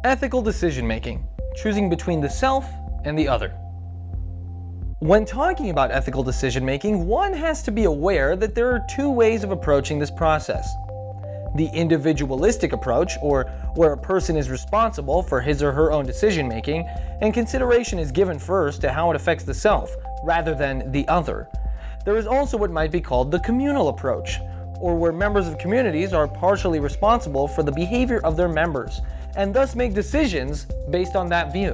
Ethical decision-making, choosing between the self and the other. When talking about ethical decision-making, one has to be aware that there are two ways of approaching this process. The individualistic approach, or where a person is responsible for his or her own decision-making, and consideration is given first to how it affects the self, rather than the other. There is also what might be called the communal approach, or where members of communities are partially responsible for the behavior of their members, and thus make decisions based on that view.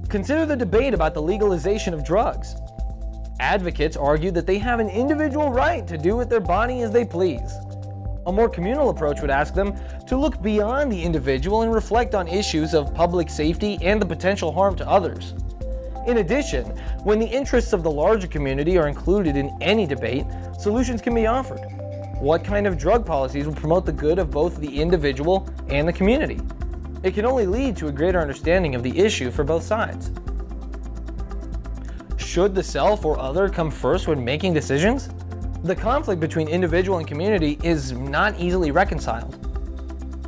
Consider the debate about the legalization of drugs. Advocates argue that they have an individual right to do with their body as they please. A more communal approach would ask them to look beyond the individual and reflect on issues of public safety and the potential harm to others. In addition, when the interests of the larger community are included in any debate, solutions can be offered. What kind of drug policies will promote the good of both the individual and the community? It can only lead to a greater understanding of the issue for both sides. Should the self or other come first when making decisions? The conflict between individual and community is not easily reconciled.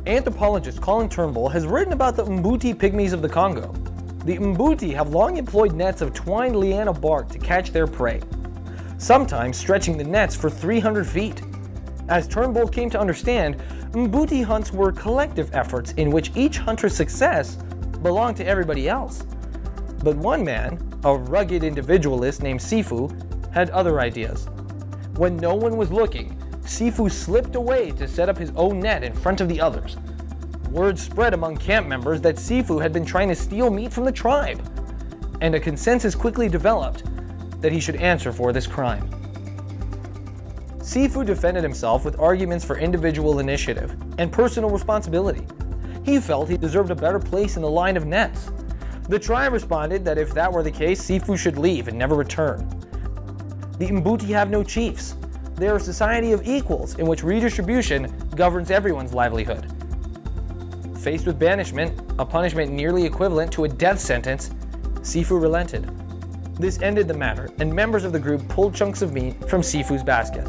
Anthropologist Colin Turnbull has written about the Mbuti pygmies of the Congo. The Mbuti have long employed nets of twined liana bark to catch their prey, sometimes stretching the nets for 300 feet. As Turnbull came to understand, Mbuti hunts were collective efforts in which each hunter's success belonged to everybody else. But one man, a rugged individualist named Sifu, had other ideas. When no one was looking, Sifu slipped away to set up his own net in front of the others. Word spread among camp members that Sifu had been trying to steal meat from the tribe, and a consensus quickly developed that he should answer for this crime. Sifu defended himself with arguments for individual initiative and personal responsibility. He felt he deserved a better place in the line of nets. The tribe responded that if that were the case, Sifu should leave and never return. The Mbuti have no chiefs. They are a society of equals in which redistribution governs everyone's livelihood. Faced with banishment, a punishment nearly equivalent to a death sentence, Sifu relented. This ended the matter, and members of the group pulled chunks of meat from Sifu's basket.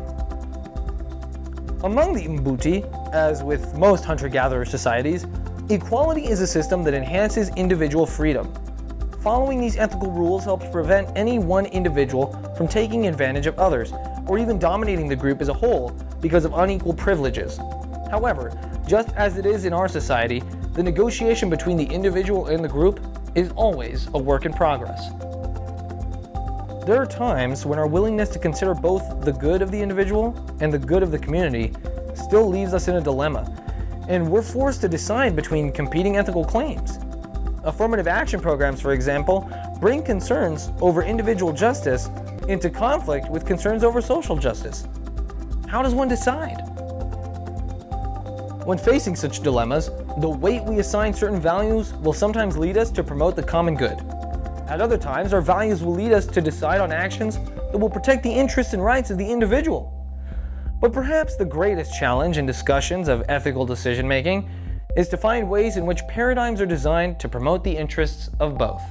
Among the Mbuti, as with most hunter-gatherer societies, equality is a system that enhances individual freedom. Following these ethical rules helps prevent any one individual from taking advantage of others, or even dominating the group as a whole because of unequal privileges. However, just as it is in our society, the negotiation between the individual and the group is always a work in progress. There are times when our willingness to consider both the good of the individual and the good of the community still leaves us in a dilemma, and we're forced to decide between competing ethical claims. Affirmative action programs, for example, bring concerns over individual justice into conflict with concerns over social justice. How does one decide? When facing such dilemmas, the weight we assign certain values will sometimes lead us to promote the common good. At other times, our values will lead us to decide on actions that will protect the interests and rights of the individual. But perhaps the greatest challenge in discussions of ethical decision-making is to find ways in which paradigms are designed to promote the interests of both.